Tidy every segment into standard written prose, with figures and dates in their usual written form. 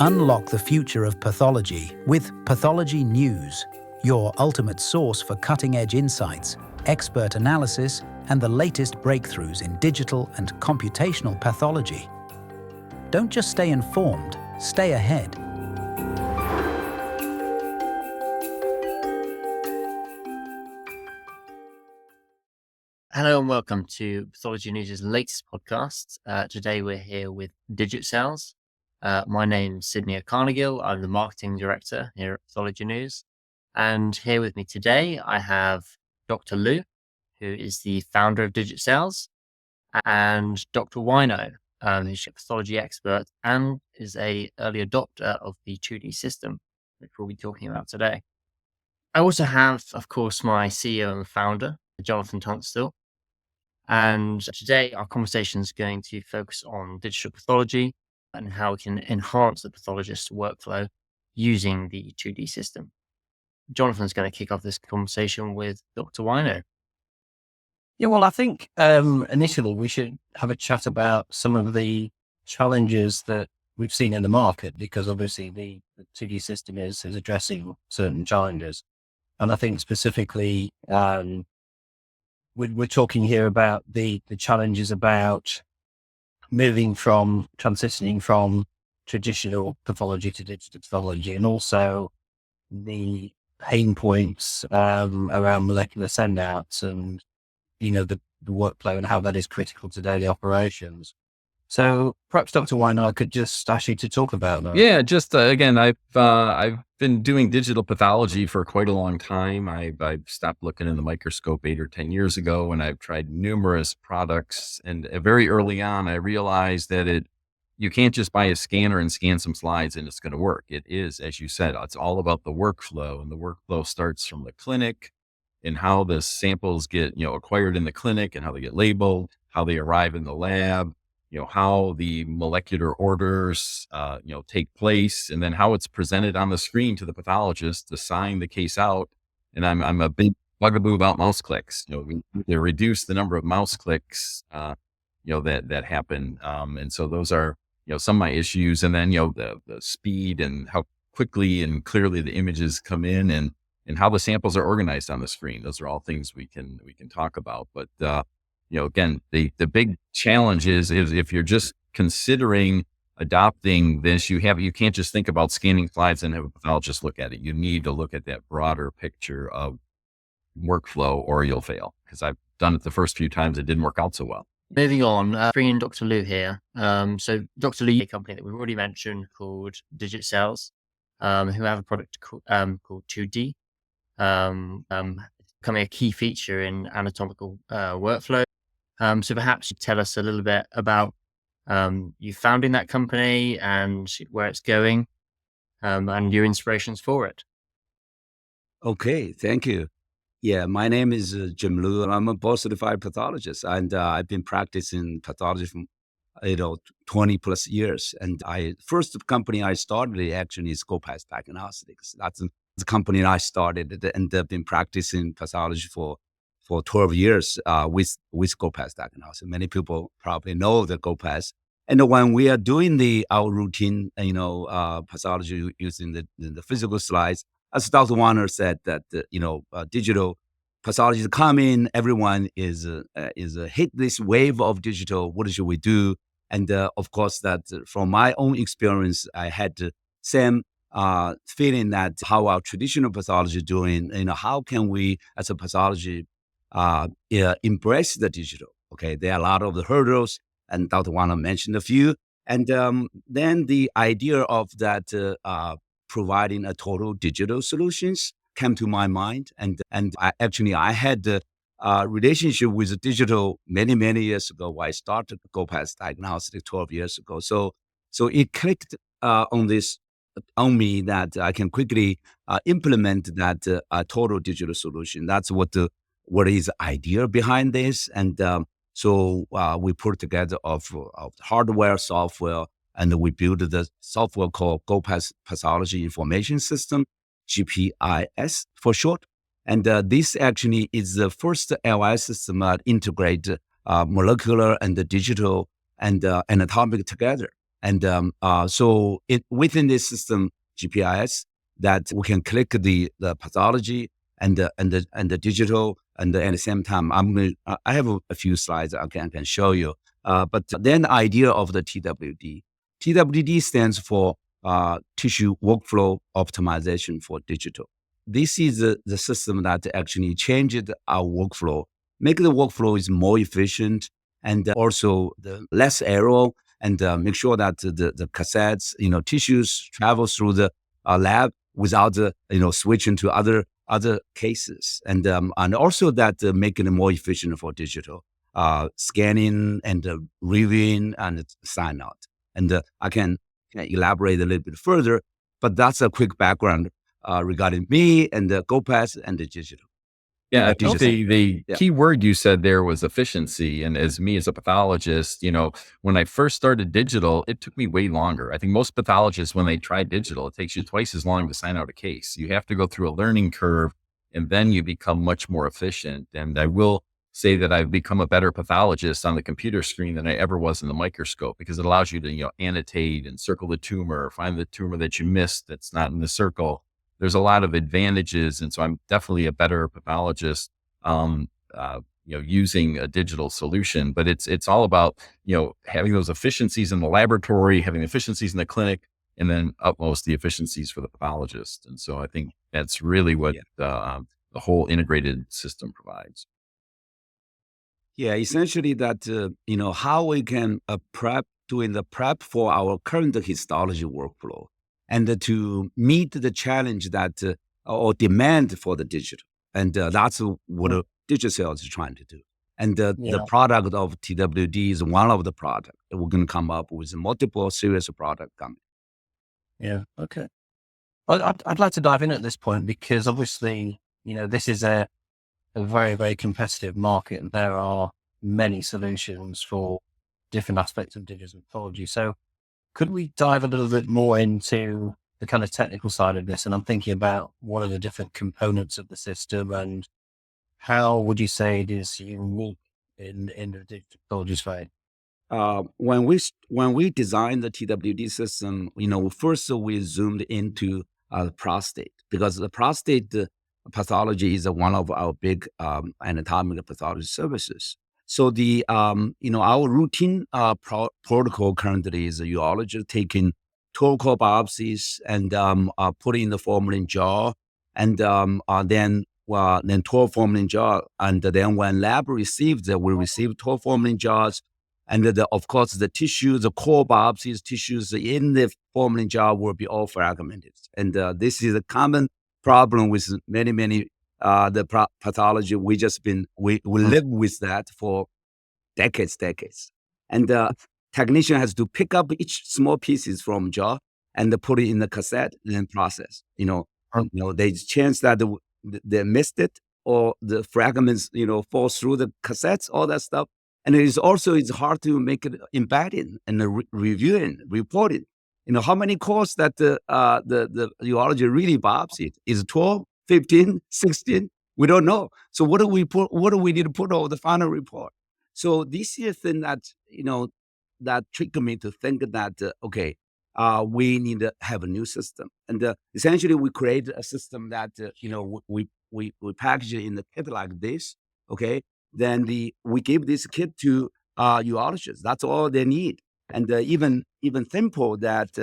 Unlock the future of pathology with Pathology News, your ultimate source for cutting-edge insights, expert analysis, and the latest breakthroughs in digital and computational pathology. Don't just stay informed, stay ahead. Hello and welcome to Pathology News' latest podcast. Today we're here with DigitCells. My name's Sidney Ocanagil. I'm the marketing director here at Pathology News. And here with me today, I have Dr. Lu, who is the founder of DigitCells, and Dr. Wojno, who's a pathology expert and is an early adopter of the 2D system, which we'll be talking about today. I also have, of course, my CEO and founder, Jonathan Tunstall. And today our conversation is going to focus on digital pathology and how we can enhance the pathologist's workflow using the 2D system. Jonathan's going to kick off this conversation with Dr. Wojno. Yeah, well, I think initially we should have a chat about some of the challenges that we've seen in the market, because obviously the 2D system is addressing certain challenges. And I think specifically, we're talking here about the challenges about transitioning from traditional pathology to digital pathology, and also the pain points around molecular sendouts and, the workflow and how that is critical to daily operations. So perhaps Dr. Wojno, I could just ask you to talk about that. Yeah, just again, I've been doing digital pathology for quite a long time. I stopped looking in the microscope 8 or 10 years ago, and I've tried numerous products. And very early on, I realized that you can't just buy a scanner and scan some slides and it's going to work. It is, as you said, it's all about the workflow, and the workflow starts from the clinic and how the samples get acquired in the clinic and how they get labeled, how they arrive in the lab. How the molecular orders, take place, and then how it's presented on the screen to the pathologist to sign the case out. And I'm a big bugaboo about mouse clicks. They reduce the number of mouse clicks, that happen. And so those are, some of my issues. And then, the speed and how quickly and clearly the images come in, and how the samples are organized on the screen. Those are all things we can talk about. But, again, the big challenge is if you're just considering adopting this, you can't just think about scanning slides and have a pathologist look at it. You need to look at that broader picture of workflow, or you'll fail. Because I've done it the first few times, it didn't work out so well. Moving on, bringing in Dr. Lu here. So Dr. Lu, a company that we've already mentioned called DigitCells, who have a product called 2D, becoming a key feature in anatomical workflow. So perhaps you tell us a little bit about you founding that company and where it's going, and your inspirations for it. Okay, thank you. Yeah, my name is Jim Lu, and I'm a board-certified pathologist, and I've been practicing pathology for 20 plus years. And first company I started actually is GoPath Diagnostics. That's the company I started, and I've been practicing pathology for 12 years with GoPath Diagnostics. Many people probably know the GoPath. And when we are doing our routine, pathology using the physical slides, as Dr. Wojno said, that digital pathology is coming. Everyone is hit this wave of digital. What should we do? And of course, that from my own experience, I had the same feeling that how our traditional pathology is doing. How can we, as a pathology, embrace the digital? Okay, there are a lot of the hurdles, and Dr. Wojno mentioned a few. And then the idea of that providing a total digital solutions came to my mind. And I had a relationship with the digital many years ago. I started GoPath Diagnostics 12 years ago. So it clicked on me that I can quickly implement that total digital solution. That's what is the idea behind this. And so we put together of hardware, software, and we built the software called GoPath Pathology Information System, GPIS for short. And this actually is the first LIS system that integrate molecular and the digital and anatomic together. And so within this system, GPIS, that we can click the pathology and the digital, and at the same time, I have a few slides I can show you. But then the idea of the TWD. TWD stands for tissue workflow optimization for digital. This is the system that actually changed our workflow, make the workflow is more efficient, and also the less error, and make sure that the cassettes, tissues travel through the lab without switching to other cases, and also that making it more efficient for digital scanning and reviewing and sign out. And I can elaborate a little bit further, but that's a quick background regarding me and the GoPass and the digital. Yeah, I think digital. the Yeah. key word you said there was efficiency. And as me as a pathologist, when I first started digital, it took me way longer. I think most pathologists, when they try digital, it takes you twice as long to sign out a case. You have to go through a learning curve, and then you become much more efficient. And I will say that I've become a better pathologist on the computer screen than I ever was in the microscope, because it allows you to, annotate and circle the tumor, find the tumor that you missed that's not in the circle. There's a lot of advantages. And so I'm definitely a better pathologist, using a digital solution, but it's all about, having those efficiencies in the laboratory, having efficiencies in the clinic, and then utmost the efficiencies for the pathologist. And so I think that's really what the whole integrated system provides. Yeah, essentially that, how we can doing the prep for our current histology workflow, and to meet the challenge that, or demand for the digital. And that's what DigitCells is trying to do. And the product of TWD is one of the products. We're going to come up with multiple series of products coming. Yeah. Okay. I'd like to dive in at this point, because obviously, this is a very, very competitive market, and there are many solutions for different aspects of digital pathology. So could we dive a little bit more into the kind of technical side of this? And I'm thinking about what are the different components of the system, and how would you say it is unique in the digital pathology space? When we designed the TWD system, first we zoomed into the prostate, because the prostate pathology is one of our big anatomical pathology services. So our routine protocol currently is a urologist taking 12 core biopsies and putting in the formalin jar, and then 12 formalin jar, and then when lab receives it, we receive 12 formalin jars, and of course the tissues, the core biopsies tissues in the formalin jar will be all fragmented, and this is a common problem with many pathology. We live with that for decades, and technician has to pick up each small pieces from jar and put it in the cassette and then process. There's chance that they missed it, or the fragments fall through the cassettes, all that stuff. And it's hard to make it embedding and reviewing, reporting. How many cores that the urology really biopsied? Is 12, 15, 16? We don't know. So what do we need to put over the final report? So this is a thing that, that triggered me to think that, we need to have a new system. And essentially we created a system that, we package it in the kit like this, okay? Then we give this kit to urologists. That's all they need. And even simple that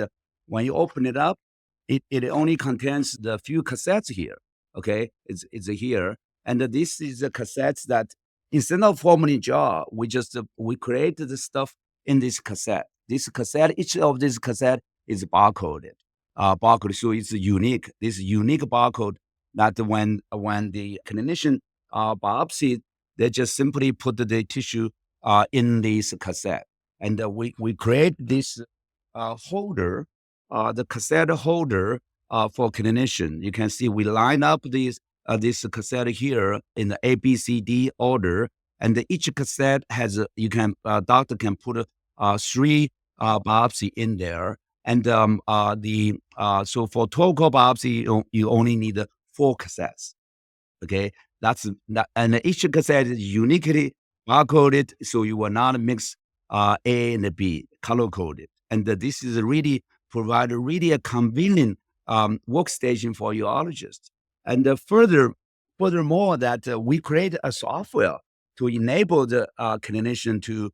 when you open it up, it only contains the few cassettes here, okay? It's here. And this is the cassettes that instead of formalin jar, we create the stuff in this cassette. This cassette, each of this cassette is barcoded. So it's unique. This unique barcode that when the clinician biopsy, they just simply put the tissue in this cassette, and we create this holder, the cassette holder for clinician. You can see we line up this cassette here in the A, B, C, D order, and each cassette has doctor can put 3 biopsy in there, and so for 12 core biopsy you only need 4 cassettes. Okay, and each cassette is uniquely barcoded, so you will not mix A and B, color coded. And this is really provide really a convenient workstation for urologists. And furthermore, that we create a software to enable the clinician to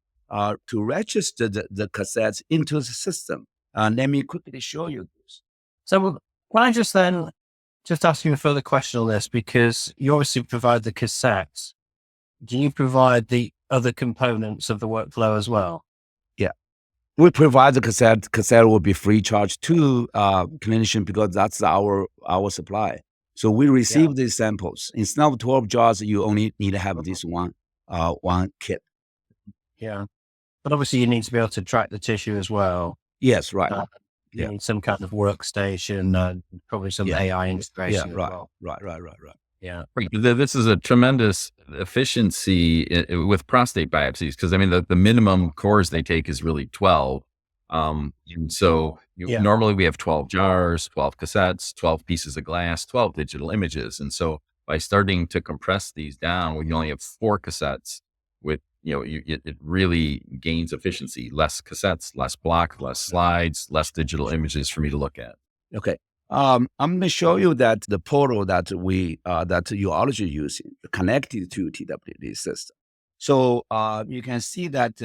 register the cassettes into the system. Let me quickly show you this. So can I just ask you a further question on this, because you obviously provide the cassettes. Do you provide the other components of the workflow as well? Yeah, we provide the cassette. Cassette will be free charge to clinician because that's our supply. So we receive these samples. Instead of 12 jars, you only need to have this one kit. Yeah. But obviously you need to be able to track the tissue as well. Yes, right. You need some kind of workstation, probably some AI integration as well. Right. Yeah. This is a tremendous efficiency with prostate biopsies, because I mean the minimum cores they take is really 12. And so normally we have 12 jars, 12 cassettes, 12 pieces of glass, 12 digital images. And so by starting to compress these down, when you only have 4 cassettes with, it really gains efficiency, less cassettes, less block, less slides, less digital images for me to look at. Okay. I'm going to show you that the portal that that urology using connected to TWD system. So you can see that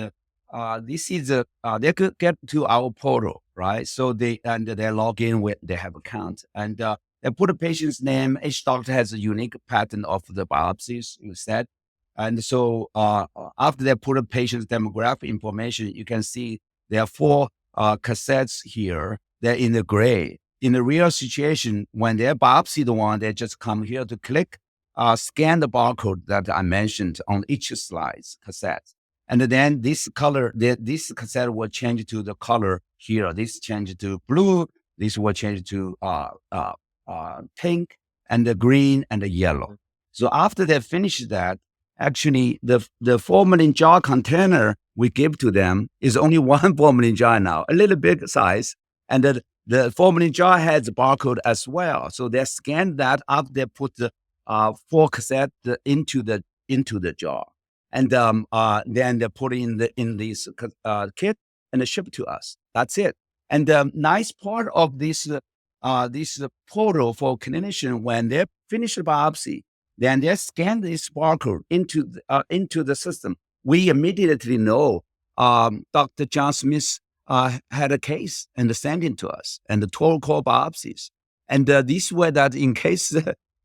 this is they could get to our portal, right? So they log in with they have account, and they put a patient's name. Each doctor has a unique pattern of the biopsies, you said. And so after they put a patient's demographic information, you can see there are 4 cassettes here. They're in the gray. In the real situation, when they're biopsy the one, they just come here to click, scan the barcode that I mentioned on each slide's cassette. And then this color, this cassette will change to the color here. This change to blue. This will change to pink and the green and the yellow. So after they finish that, actually the formalin jar container we give to them is only 1 formalin jar now, a little big size. And the formalin jar has a barcode as well. So they scan that after they put the 4 cassette into the jar. And then they put in this kit and they ship to us. That's it. And the nice part of this portal for clinician, when they finish the biopsy, then they scan this barcode into the system. We immediately know Dr. John Smith had a case and sent it to us, and the 12 core biopsies. And this way that in case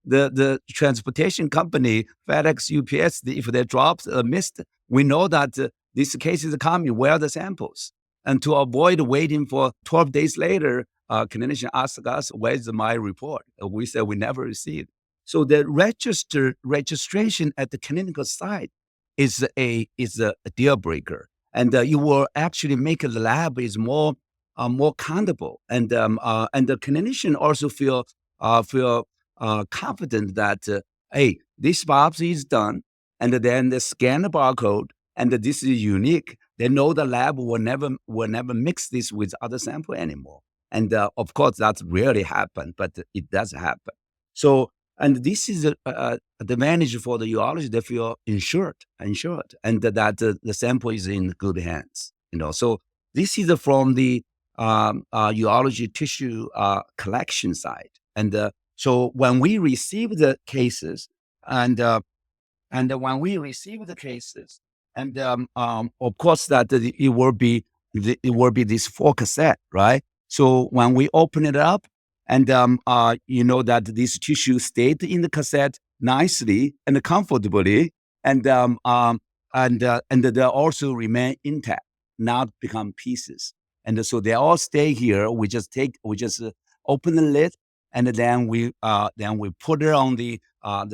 the transportation company, FedEx, UPS, if they dropped or missed, we know that this case is coming, where are the samples? And to avoid waiting for 12 days later, clinician asked us, where's my report? We said we never received. So the registration at the clinical site is a deal breaker. And you will actually make the lab is more accountable, and the clinician also feel confident that hey, this biopsy is done, and then they scan the barcode, and this is unique. They know the lab will never mix this with other sample anymore. And of course, that's rarely happen, but it does happen. So. And this is the advantage for the urologist. They feel insured, and that the sample is in good hands. So this is from the urology tissue collection side. And so when we receive the cases, and when we receive the cases, and of course that it will be this 4 cassette, right? So when we open it up. And you know that this tissue stayed in the cassette nicely and comfortably, and they also remain intact, not become pieces. And so they all stay here. We just open the lid, and then we put it on the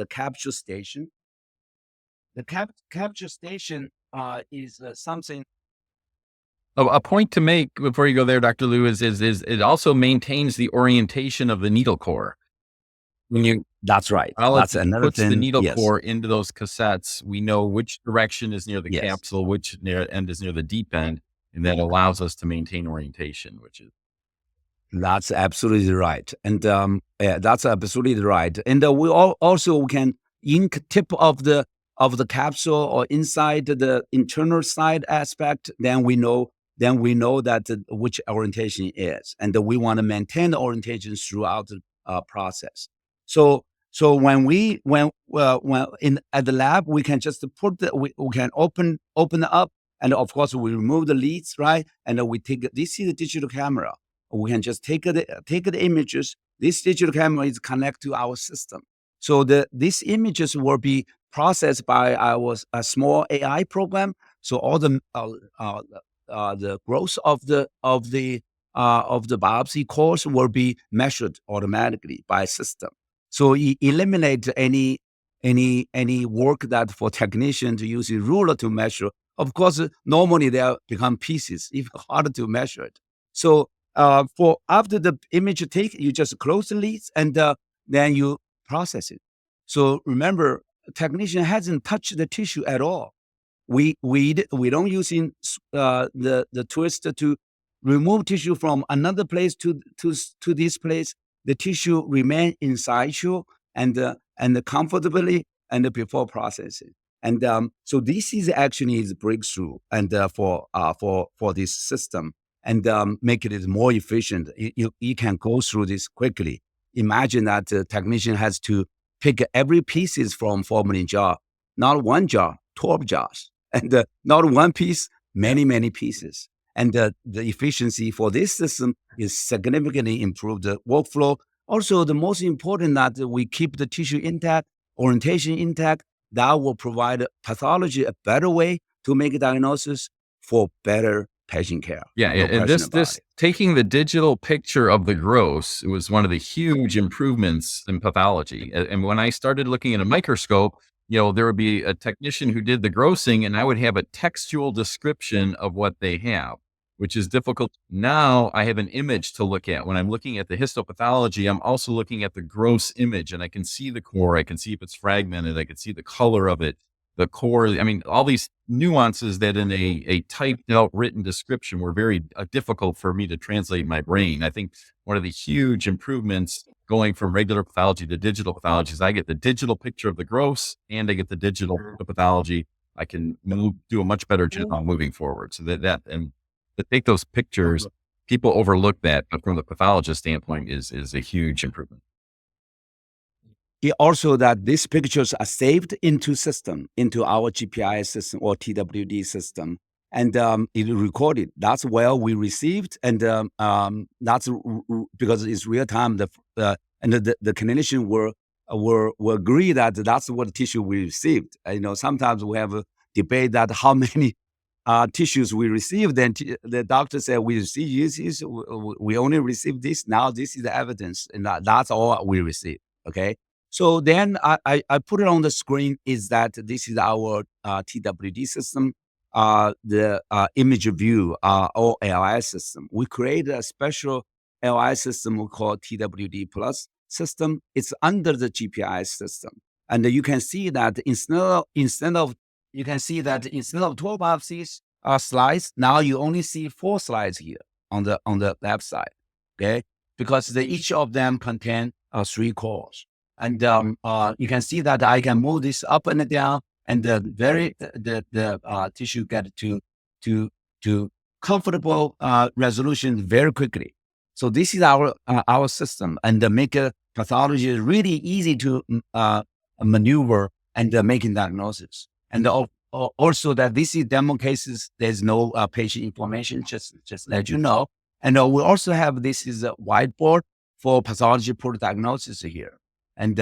capture station. The capture station is something. A point to make before you go there, Dr. Liu, is it also maintains the orientation of the needle core. That's right. That's another thing. The needle core into those cassettes, we know which direction is near the capsule, which end is near the deep end, and that allows us to maintain orientation, That's absolutely right. And that's absolutely right. And we also can ink tip of the capsule or inside the internal side aspect, then we know then we know that which orientation is, and we want to maintain the orientation throughout the process. So when at the lab, we can just we can open it up, and of course we remove the leads, right? And we take this is the digital camera. We can just take the images. This digital camera is connected to our system. So these images will be processed by a small AI program. So all the growth of the biopsy course will be measured automatically by system. So it eliminates any work that for technician to use a ruler to measure. Of course, normally they become pieces, even harder to measure it. So for after the image take, you just close the leads and then you process it. So remember, technician hasn't touched the tissue at all. We don't using the twister to remove tissue from another place to this place. The tissue remain inside you and comfortably and before processing. And so this is actually is breakthrough and for this system and make it more efficient. You can go through this quickly. Imagine that the technician has to pick every pieces from formalin jar, not one jar, 12 jars, and not one piece, many pieces. And the efficiency for this system is significantly improved the workflow. Also, the most important that we keep the tissue intact, orientation intact. That will provide pathology a better way to make a diagnosis for better patient care. Yeah, No and question about this it. taking the digital picture of the gross, it was one of the huge improvements in pathology. And when I started looking at a microscope, there would be a technician who did the grossing, and I would have a textual description of what they have, which is difficult. Now I have an image to look at. When I'm looking at the histopathology, I'm also looking at the gross image, and I can see the core. I can see if it's fragmented. I can see the color of it, the core. I mean, all these nuances that in a typed out written description were very difficult for me to translate in my brain. I think one of the huge improvements going from regular pathology to digital pathology is I get the digital picture of the gross and I get the digital pathology. I can do a much better job moving forward. So that and to take those pictures, people overlook that, but from the pathologist standpoint is a huge improvement. Also that these pictures are saved into our GPI system or TWD system, and it recorded. That's where we received, and that's because it's real time. The clinician will agree that that's what tissue we received. Sometimes we have a debate that how many tissues we received. Then the doctor said we only received this. Now this is the evidence, and that's all we received. Okay. So then I put it on the screen is that this is our TWD system, the image view or LI system. We created a special LI system called TWD Plus system. It's under the GPI system. And you can see that instead of 12 biopsies slides, now you only see 4 slides here on the left side. Okay, because each of them contain 3 cores. And you can see that I can move this up and down, and the tissue get to comfortable resolution very quickly. So this is our system, and make pathology really easy to maneuver and making diagnosis. And also that this is demo cases. There's no patient information. Just let you know. And we also have this is a whiteboard for pathology put diagnosis here. And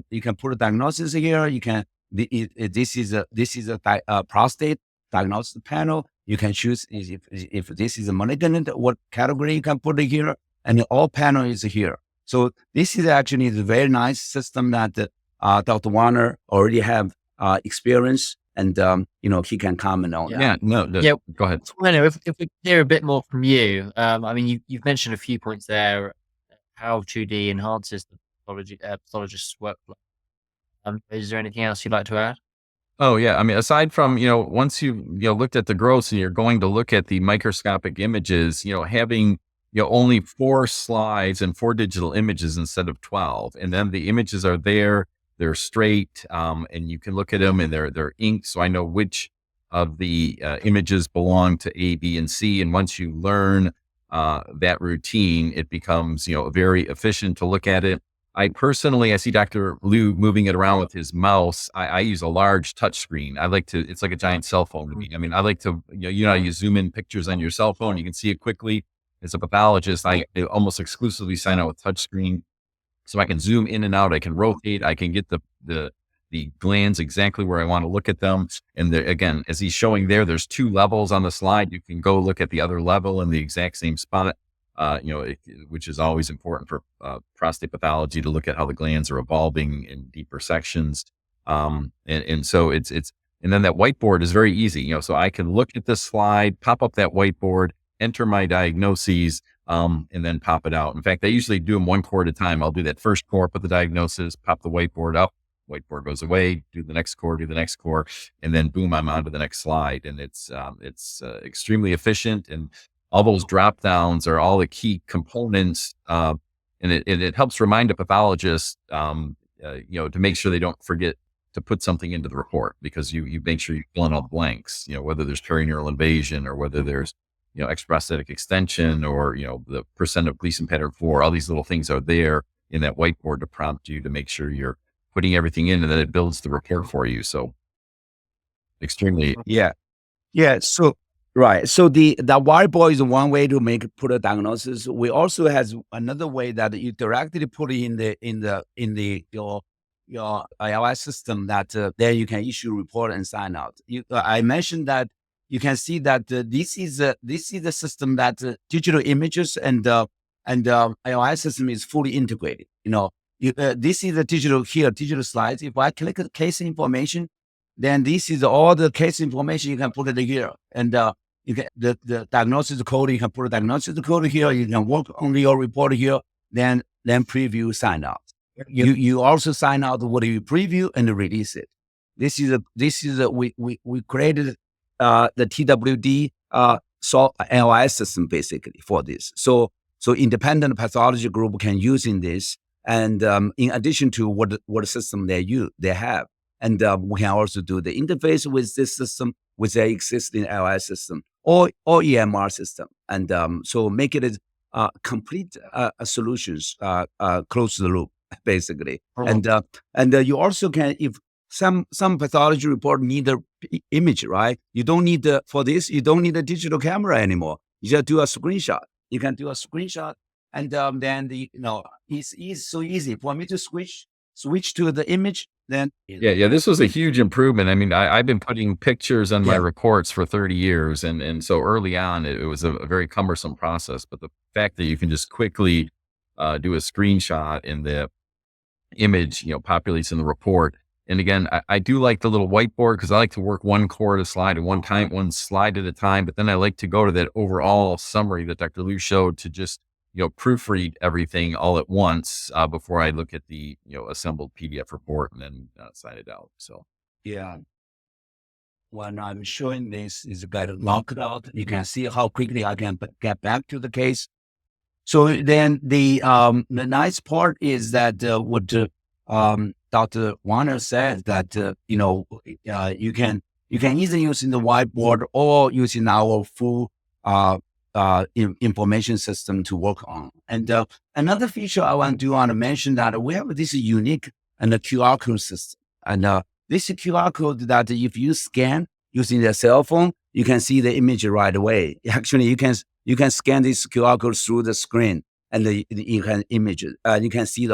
you can put a diagnosis here. You can. This is a prostate diagnosis panel. You can choose if this is a malignant, what category you can put it here, and all panel is here. So this is actually a very nice system that Dr. Warner already have experience, and he can comment on that. Go ahead. Wojno, if we hear a bit more from you, I mean, you've mentioned a few points there. How 2D enhances the pathologist's workflow. Is there anything else you'd like to add? Oh yeah. I mean, aside from, once you looked at the gross and you're going to look at the microscopic images, having, only 4 slides and 4 digital images instead of 12. And then the images are there, they're straight, and you can look at them and they're inked. So I know which of the images belong to A, B, and C. And once you learn that routine, it becomes, very efficient to look at it. I see Dr. Liu moving it around with his mouse. I use a large touch screen. It's like a giant cell phone to me. I mean, I like to, you zoom in pictures on your cell phone, you can see it quickly. As a pathologist, I almost exclusively sign out with touch screen. So I can zoom in and out, I can rotate, I can get the glands exactly where I want to look at them. And again, as he's showing there's 2 levels on the slide. You can go look at the other level in the exact same spot. Which is always important for prostate pathology, to look at how the glands are evolving in deeper sections. And so and then that whiteboard is very easy, so I can look at this slide, pop up that whiteboard, enter my diagnoses, and then pop it out. In fact, I usually do them 1 core at a time. I'll do that first core, put the diagnosis, pop the whiteboard up, whiteboard goes away, do the next core, and then boom, I'm on to the next slide. And it's extremely efficient, and all those drop downs are all the key components. And it helps remind a pathologist, to make sure they don't forget to put something into the report, because you make sure you fill in all the blanks, whether there's perineural invasion or whether there's, extraprostatic extension, or, the percent of Gleason pattern 4, all these little things are there in that whiteboard to prompt you to make sure you're putting everything in, and then it builds the report for you. So extremely. Yeah. So, right. So the whiteboard is one way to put a diagnosis. We also has another way that you directly put it in your ILS system, that there you can issue report and sign out. I mentioned that you can see that this is the system that digital images and ILS system is fully integrated. This is the digital slides. If I click the case information, then this is all the case information. You can put it here, and you get the diagnosis code. You can put a diagnosis code here. You can work on your report here. Then preview, sign out. You also sign out what you preview and release it. We created the TWD LIS system basically for this. So independent pathology group can using this, and in addition to what system they have. And we can also do the interface with this system, with the existing LIS system or EMR system. And so make it a complete solutions, close the loop, basically. Uh-huh. And you also can, if some pathology report need a image, right? You don't need for this, you don't need a digital camera anymore. You just do a screenshot. You can do a screenshot, and then it's so easy for me to switch to the image. Then Yeah. This was a huge improvement. I mean, I've been putting pictures on my Yeah. reports for 30 years. And so early on, it was a very cumbersome process. But the fact that you can just quickly do a screenshot, and the image, populates in the report. And again, I do like the little whiteboard, because I like to work 1 core at a slide, and one slide at a time. But then I like to go to that overall summary that Dr. Liu showed, to just, proofread everything all at once before I look at the, assembled PDF report, and then sign it out. So, yeah. When I'm showing this, is got it locked out. You can see how quickly I can get back to the case. So then the nice part is that what Dr. Wojno said, that you can either using the whiteboard or using our full information system to work on. And another feature I want to mention, that we have this unique and a QR code system. And this QR code that if you scan using the cell phone, you can see the image right away. Actually, you can scan this QR code through the screen, and you can image it. You can see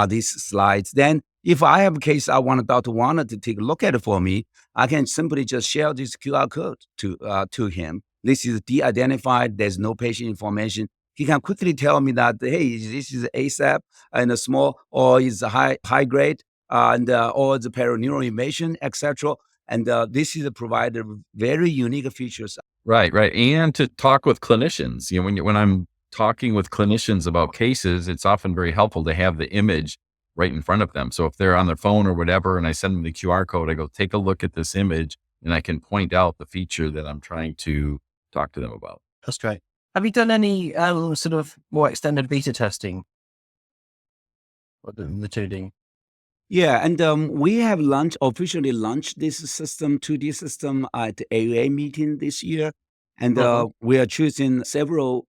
these slides. Then, if I have a case I want Dr. Wojno to take a look at it for me, I can simply just share this QR code to him. This is de-identified. There's no patient information. He can quickly tell me that, hey, this is ASAP and a small, or is a high grade, and or the perineural invasion, etc. And this is provided very unique features. right. And to talk with clinicians, when I'm talking with clinicians about cases, it's often very helpful to have the image right in front of them. So if they're on their phone or whatever, and I send them the QR code, I go, take a look at this image, and I can point out the feature that I'm trying to talk to them about. That's great. Have you done any sort of more extended beta testing? The 2D? Yeah, and we have officially launched this system, 2D system, at the AUA meeting this year, and we are choosing several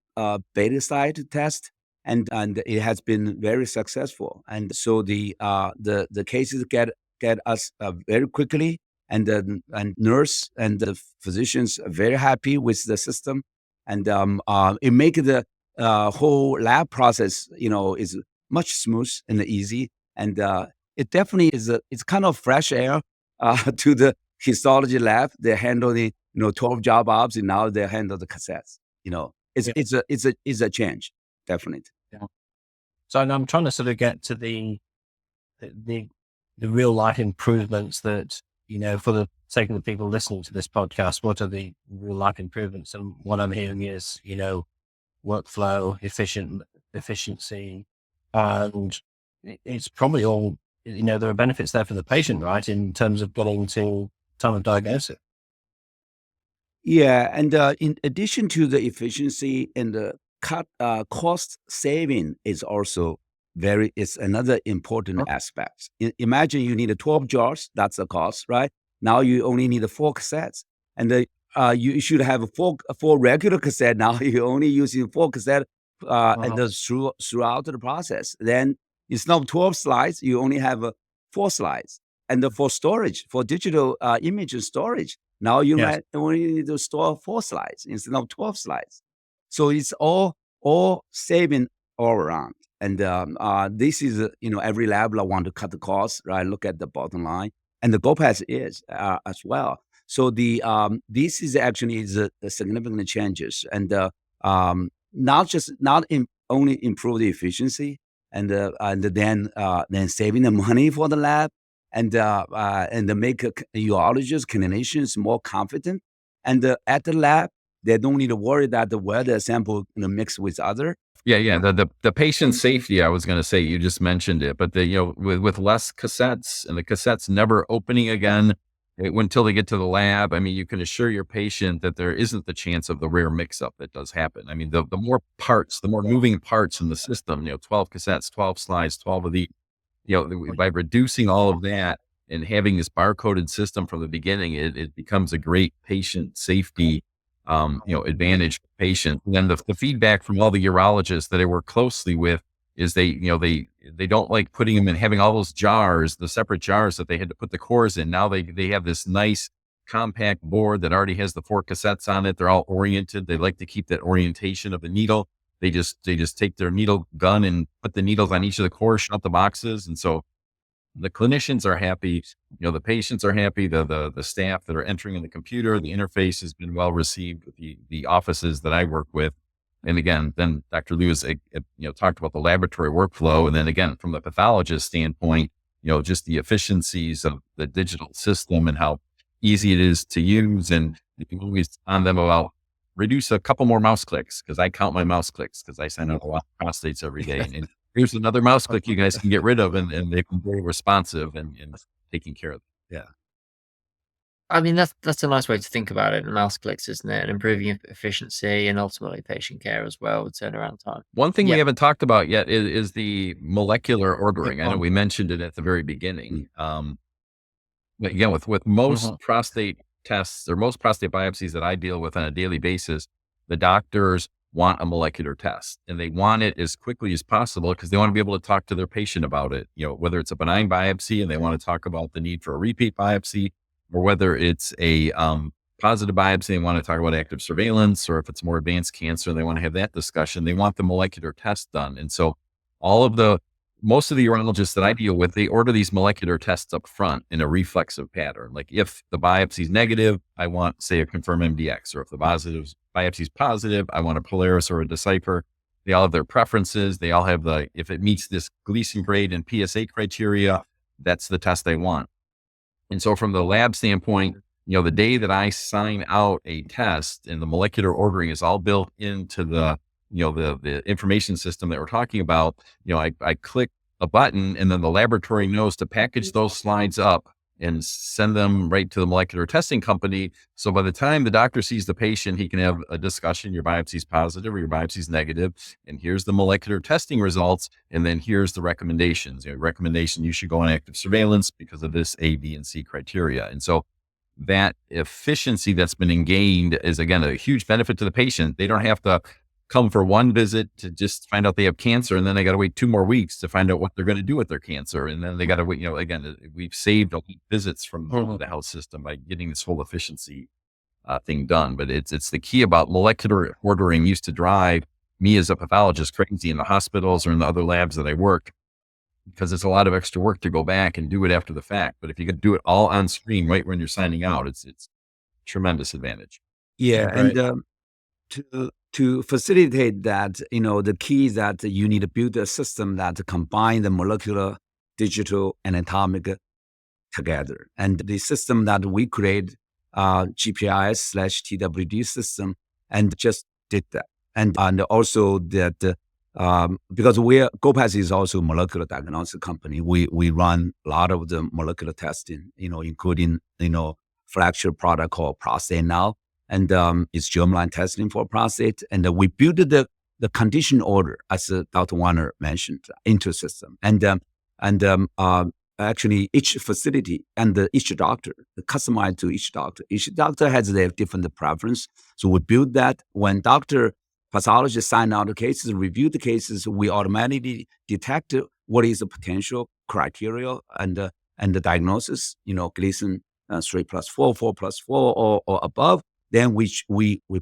beta site to test, and it has been very successful. And so the cases get us very quickly, and nurse and the physicians are very happy with the system, and it makes the whole lab process, is much smooth and easy, and it definitely it's kind of fresh air to the histology lab. They're handling 12 job ops, and now they handle the cassettes. Yeah. It's a change, definitely. Yeah. So I'm trying to sort of get to the real life improvements that, for the sake of the people listening to this podcast, what are the real life improvements? And what I'm hearing is, workflow, efficiency, and it's probably all, there are benefits there for the patient, right? In terms of getting to time of diagnosis. Yeah, and in addition to the efficiency and the cost saving is also it's another important aspect. Imagine you need 12 jars, that's the cost, right? Now you only need 4 cassettes, and you should have four regular cassette. Now you're only using 4 cassette, and throughout the process. Then instead of 12 slides, you only have 4 slides. And for storage, for digital image storage, now you might only need to store 4 slides instead of 12 slides. So it's all saving all around. And this is, every lab will want to cut the cost, right? Look at the bottom line. And the GoPass is as well. So this is actually the significant changes, and not only improve the efficiency, and then saving the money for the lab, and make urologists, clinicians more confident, and at the lab they don't need to worry that where the sample mix with other. Yeah. The patient safety, I was going to say, you just mentioned it, but with less cassettes and the cassettes never opening again until they get to the lab. I mean, you can assure your patient that there isn't the chance of the rare mix-up that does happen. I mean, the more parts, the more moving parts in the system, 12 cassettes, 12 slides, 12 of the, by reducing all of that and having this barcoded system from the beginning, it becomes a great patient safety advantage for patients. And then the feedback from all the urologists that I work closely with is they don't like putting them in, having all those jars, the separate jars that they had to put the cores in. Now they have this nice compact board that already has the 4 cassettes on it. They're all oriented. They like to keep that orientation of the needle. They just take their needle gun and put the needles on each of the cores, shut the boxes. And so the clinicians are happy, the patients are happy, the staff that are entering in the computer, the interface has been well received with the offices that I work with. And again, then Dr. Liu has, talked about the laboratory workflow. And then again, from the pathologist standpoint, just the efficiencies of the digital system and how easy it is to use. And you can always on them about reduce a couple more mouse clicks, because I count my mouse clicks because I send out a lot of prostates every day. And here's another mouse click you guys can get rid of, and they've been very responsive and taking care of it. Yeah. I mean, that's a nice way to think about it. Mouse clicks, isn't it? And improving efficiency and ultimately patient care as well with turnaround time. One thing we haven't talked about yet is the molecular ordering. I know we mentioned it at the very beginning. But again, with most prostate tests or most prostate biopsies that I deal with on a daily basis, the doctors want a molecular test, and they want it as quickly as possible because they want to be able to talk to their patient about it. Whether it's a benign biopsy and they want to talk about the need for a repeat biopsy, or whether it's a positive biopsy, they want to talk about active surveillance, or if it's more advanced cancer, they want to have that discussion. They want the molecular test done. And so most of the urologists that I deal with, they order these molecular tests up front in a reflexive pattern. Like if the biopsy is negative, I want, say, a confirm MDX, or if the biopsy is positive, I want a Polaris or a Decipher. They all have their preferences. They all have if it meets this Gleason grade and PSA criteria, that's the test they want. And so from the lab standpoint, the day that I sign out a test and the molecular ordering is all built into the information system that we're talking about, I click a button, and then the laboratory knows to package those slides up and send them right to the molecular testing company. So by the time the doctor sees the patient, he can have a discussion, your biopsy's positive or your biopsy's negative, and here's the molecular testing results. And then here's the recommendations. Recommendation, you should go on active surveillance because of this A, B, and C criteria. And so that efficiency that's been gained is, again, a huge benefit to the patient. They don't have to come for one visit to just find out they have cancer, and then they got to wait 2 more weeks to find out what they're going to do with their cancer. And then they got to wait, again, we've saved visits from the health system by getting this whole efficiency thing done. But it's the key about molecular ordering used to drive me as a pathologist crazy in the hospitals or in the other labs that I work, because it's a lot of extra work to go back and do it after the fact. But if you could do it all on screen right when you're signing out, it's tremendous advantage. Yeah, Right. and to facilitate that, the key is that you need to build a system that combine the molecular, digital, and atomic together. And the system that we create, GPIS/TWD system, and just did that. And also that because GoPath is also a molecular diagnostic company, we run a lot of the molecular testing, including flagship product called Prostate Now. And it's germline testing for prostate. And we built the condition order, as Dr. Wojno mentioned, into system. And actually each facility and each doctor, customized to each doctor. Each doctor has their different preference. So we build that. When pathologists sign out the cases, review the cases, we automatically detect what is the potential criteria and the diagnosis, Gleason 3+4, 4+4, or above. Then we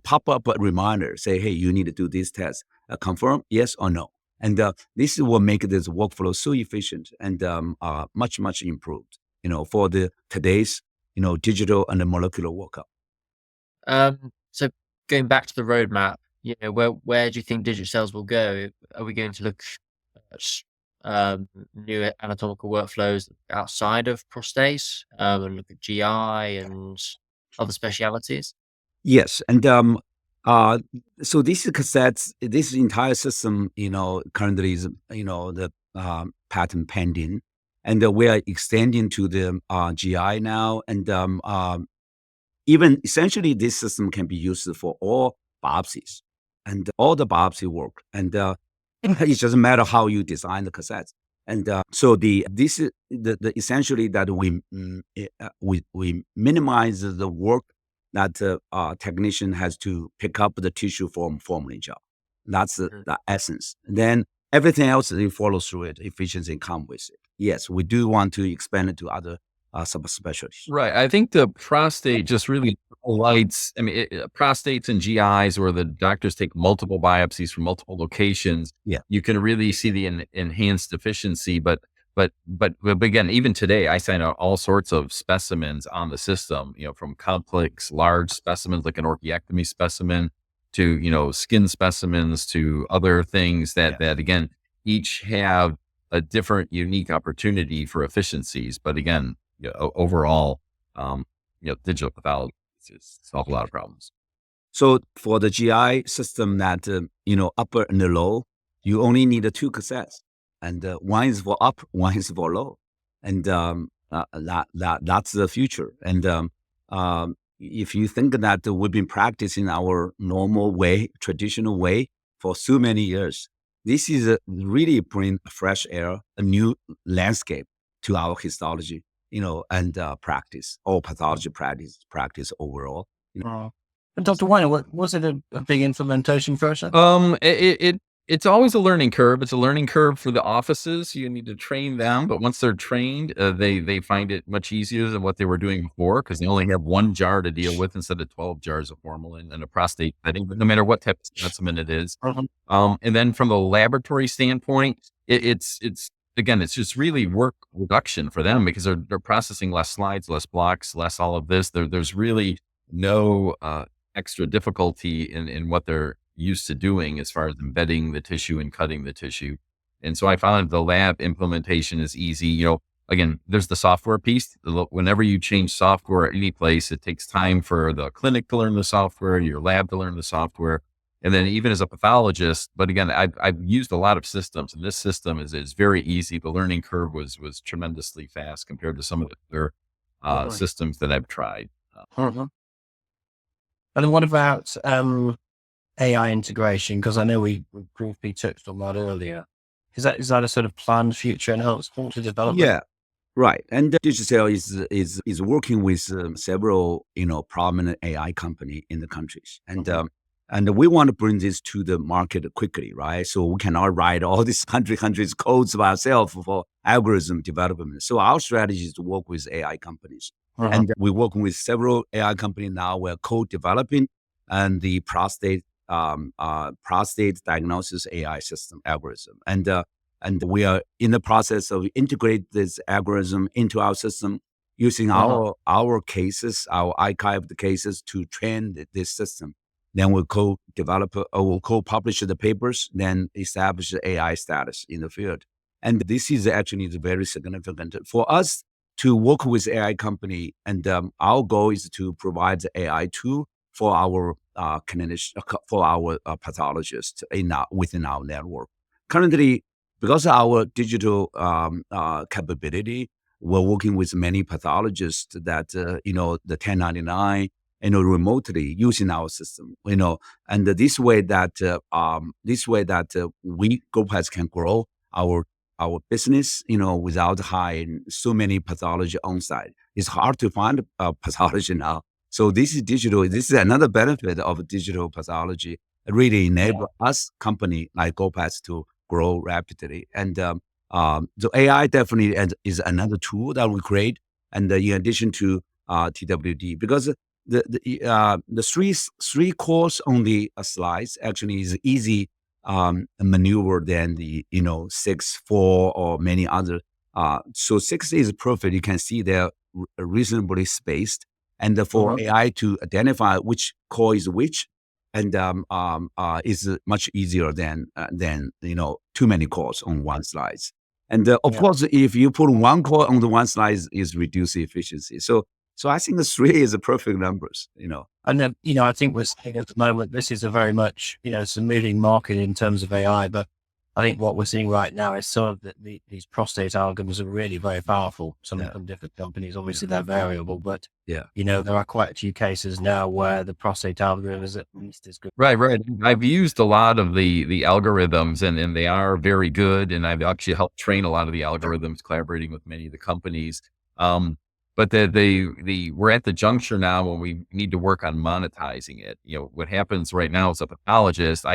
pop up a reminder, say, hey, you need to do this test. Confirm yes or no. And this will make this workflow so efficient and much, much improved, for today's, digital and the molecular workup. So going back to the roadmap, where do you think DigitCells will go? Are we going to look at new anatomical workflows outside of prostate and look at GI and other specialities? Yes, and so these cassettes, this entire system, currently is, the patent pending, and we are extending to the GI now, and even essentially this system can be used for all biopsies and all the biopsy work, and it doesn't matter how you design the cassettes. And so this is the essentially that we minimize the work that technician has to pick up the tissue from formalin gel. That's the essence. And then everything else, it follows through it. Efficiency come with it. Yes, we do want to expand it to other subspecialties. Right. I think the prostate just really highlights, prostates and GIs where the doctors take multiple biopsies from multiple locations. Yeah. You can really see the enhanced efficiency, but again, even today, I sign out all sorts of specimens on the system, from complex, large specimens like an orchiectomy specimen to, skin specimens to other things that again, each have a different, unique opportunity for efficiencies. But again, overall, digital pathology solve a lot of problems. So for the GI system that, upper and low, you only need 2 cassettes. And one is for up, one is for low, and that's the future. And if you think that we've been practicing our normal way, traditional way for so many years, this is really bring fresh air, a new landscape to our histology, and practice or pathology practice overall. And Dr. Wojno, was it a big implementation process? It's always a learning curve. It's a learning curve for the offices. You need to train them, but once they're trained, they find it much easier than what they were doing before because they only have 1 jar to deal with instead of 12 jars of formalin and a prostate setting, no matter what type of specimen it is. And then from the laboratory standpoint, it's just really work reduction for them because they're processing less slides, less blocks, less all of this. There's really no extra difficulty in what they're used to doing as far as embedding the tissue and cutting the tissue. And so I found the lab implementation is easy. Again, there's the software piece. Whenever you change software at any place, it takes time for the clinic to learn the software, your lab to learn the software. And then even as a pathologist, but again, I've used a lot of systems and this system is very easy. The learning curve was tremendously fast compared to some of their systems that I've tried. And then what about AI integration? Because I know we briefly touched on that earlier. Is that a sort of planned future enhancement to development? Yeah, right. And DigitCell is working with several prominent AI company in the countries, and we want to bring this to the market quickly, right? So we cannot write all these hundreds codes by ourselves for algorithm development. So our strategy is to work with AI companies, and we're working with several AI companies now. We're co-developing and the prostate diagnosis AI system algorithm, and we are in the process of integrate this algorithm into our system using our cases, our archived cases to train this system. Then we'll co-develop or we'll co-publish the papers, then establish the AI status in the field. And this is actually very significant for us to work with AI company. And our goal is to provide the AI tool for our clinicians, for our pathologists within our network. Currently, because of our digital capability, we're working with many pathologists that the 1099, remotely using our system, and this way that we GoPath can grow our business, without hiring so many pathology on site. It's hard to find a pathology now. So this is digital. This is another benefit of digital pathology. It really enable us company like GoPath to grow rapidly. And so AI definitely is another tool that we create. And in addition to TWD, because the three cores on the slides actually is easy maneuver than the 6, 4, or many other. So 6 is perfect. You can see they're reasonably spaced, and for AI to identify which core is which, and is much easier than too many cores on one slide. And of course, if you put one core on the one slide, is reduce the efficiency. So I think the 3 is the perfect numbers, And then, I think we're seeing at the moment, this is a very much, it's a moving market in terms of AI, but I think what we're seeing right now is some of these prostate algorithms are really very powerful. Some from different companies, obviously they're variable, but there are quite a few cases now where the prostate algorithm is at least as good. Right. I've used a lot of the algorithms and they are very good. And I've actually helped train a lot of the algorithms, collaborating with many of the companies. But we're at the juncture now when we need to work on monetizing it. What happens right now as a pathologist,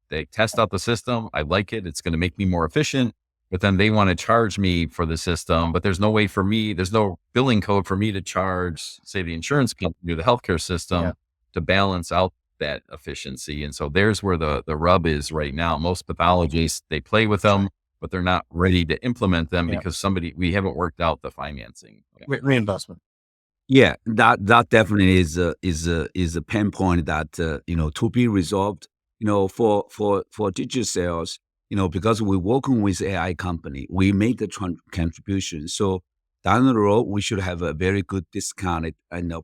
they test out the system. I like it. It's going to make me more efficient, but then they want to charge me for the system, but there's no way for me, there's no billing code for me to charge, say, the insurance company or the healthcare system to balance out that efficiency. And so there's where the rub is right now. Most pathologists, they play with them, but they're not ready to implement them because we haven't worked out the financing. Reimbursement. Yeah, that definitely is a pain point that to be resolved. For DigitCells, because we're working with AI company, we made the contribution. So down the road, we should have a very good discounted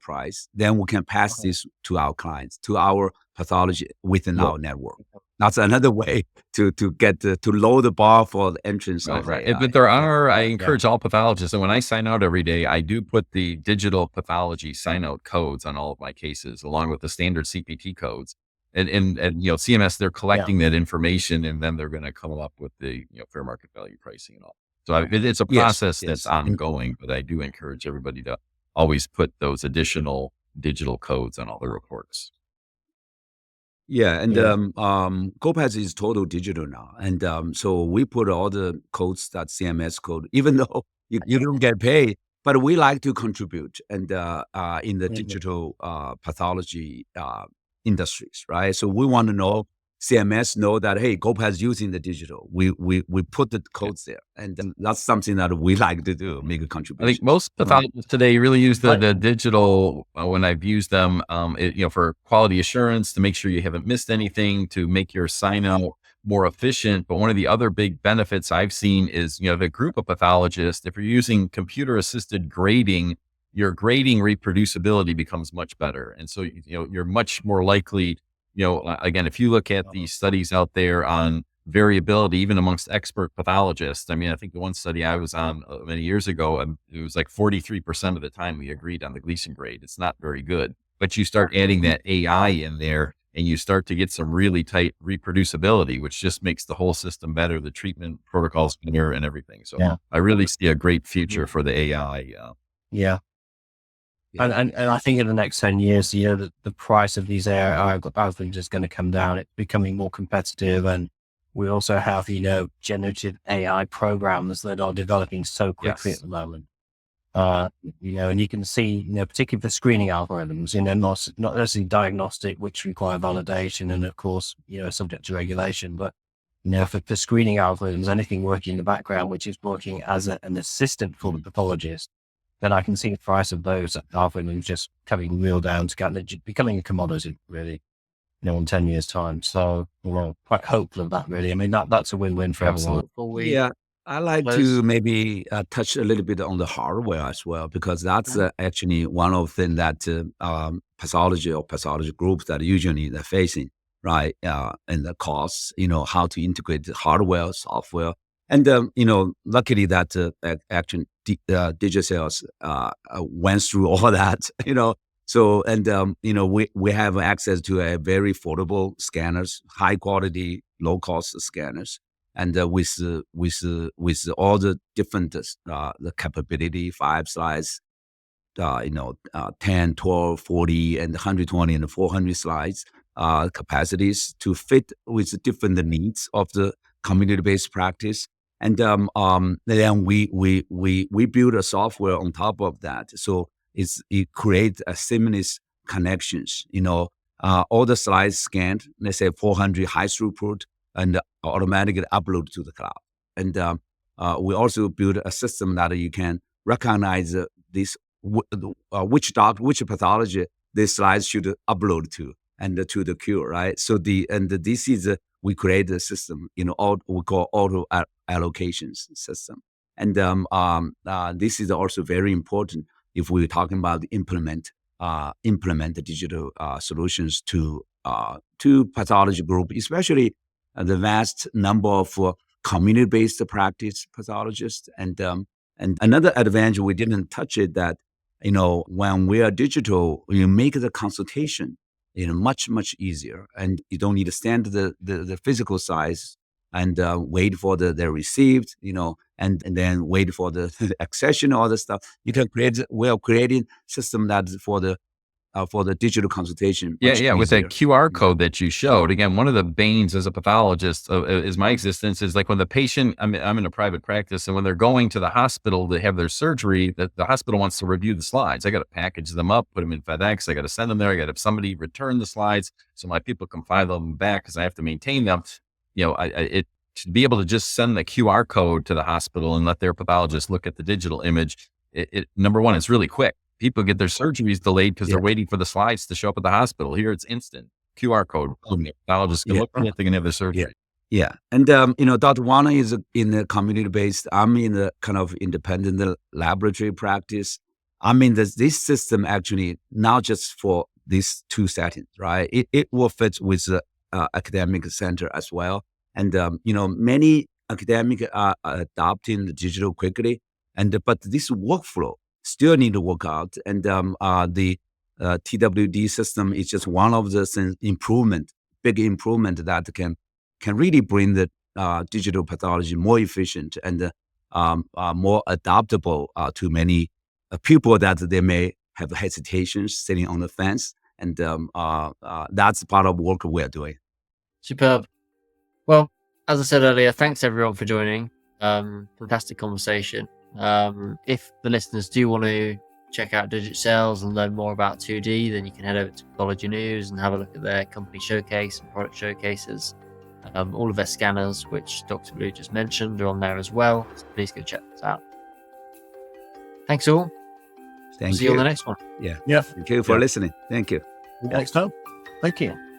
price. Then we can pass this to our clients, to our pathology within our network. That's another way to get to lower the bar for the entrance of AI. But I encourage all pathologists, and when I sign out every day, I do put the digital pathology sign out codes on all of my cases, along with the standard CPT codes. And CMS, they're collecting that information, and then they're going to come up with the fair market value pricing and all. So it's a process that's ongoing, but I do encourage everybody to always put those additional digital codes on all the reports. Yeah, and GoPath is total digital now, and so we put all the codes, that CMS code, even though you don't get paid, but we like to contribute, and in the digital pathology industries, right? So we want to know, CMS know that, hey, GoPath is using the digital. We put the codes there, and that's something that we like to do, make a contribution. I think most pathologists today really use the digital when I've used them, for quality assurance, to make sure you haven't missed anything, to make your sign out more efficient. But one of the other big benefits I've seen is, the group of pathologists, if you're using computer assisted grading, your grading reproducibility becomes much better. And so, you're much more likely, again, if you look at the studies out there on variability even amongst expert pathologists. I mean, I think the one study I was on many years ago, it was like 43% of the time we agreed on the Gleason grade. It's not very good, but you start adding that AI in there and you start to get some really tight reproducibility, which just makes the whole system better, the treatment protocols better and everything. So I really see a great future for the AI. Yeah. And I think in the next 10 years, the price of these AI algorithms is going to come down. It's becoming more competitive. And we also have, generative AI programs that are developing so quickly at the moment. And you can see, particularly for screening algorithms, not necessarily diagnostic, which require validation and of course, subject to regulation, but, for screening algorithms, anything working in the background, which is working as an assistant for the pathologist, then I can see the price of those algorithms just coming real down to becoming a commodity, really, in 10 years' time. So, quite hopeful of that, really. I mean, that's a win-win for everyone. Yeah. I like to maybe touch a little bit on the hardware as well, because that's actually one of the things that pathology or pathology groups that usually they're facing, right? And the costs, how to integrate the hardware, software. And, luckily that actually DigitCells went through all that, So, and, we have access to a very affordable scanners, high quality, low cost scanners. And with all the different the capability, 5 slides, 10, 12, 40, and 120 and 400 slides capacities to fit with the different needs of the community-based practice. And then we build a software on top of that, so it creates a seamless connections. All the slides scanned, let's say 400 high throughput, and automatically upload to the cloud. And we also build a system that you can recognize this which pathology these slides should upload to and to the queue, right? So this is we create a system, we call auto allocations system. And this is also very important if we're talking about implement the digital solutions to pathology group, especially the vast number of community-based practice pathologists. And another advantage we didn't touch it that, when we are digital, you make the consultation, much, much easier. And you don't need to stand the physical size and wait for the received, and then wait for the accession, all the stuff. You can we're creating system that's for the digital consultation. Yeah. With that QR code that you showed, again, one of the banes as a pathologist is my existence is like when the patient, I'm in a private practice, and when they're going to the hospital to have their surgery, the hospital wants to review the slides. I got to package them up, put them in FedEx. I got to send them there. I got to have somebody return the slides so my people can file them back because I have to maintain them. To be able to just send the QR code to the hospital and let their pathologist look at the digital image, number one, it's really quick. People get their surgeries delayed because they're waiting for the slides to show up at the hospital. Here, it's instant. QR code. Pathologists can look at it, they can have their surgery. Yeah. And, Dr. Wojno is in the community-based. I'm in the kind of independent laboratory practice. I mean, this system actually not just for these two settings, right? It will fit with the academic center as well. And, many academic are adopting the digital quickly. But this workflow still need to work out. And the TWD system is just one of the big improvement that can really bring the digital pathology more efficient and more adaptable to many people that they may have hesitations sitting on the fence. And that's part of work we're doing. Superb. Well, as I said earlier, thanks everyone for joining. Fantastic conversation. If the listeners do want to check out DigitCells and learn more about 2D, then you can head over to Pathology News and have a look at their company showcase and product showcases. All of their scanners, which Dr. Blue just mentioned, are on there as well. So please go check this out. Thanks all. Thank you. See you on the next one. Yeah. Thank you for listening. Thank you. Next time. Thank you.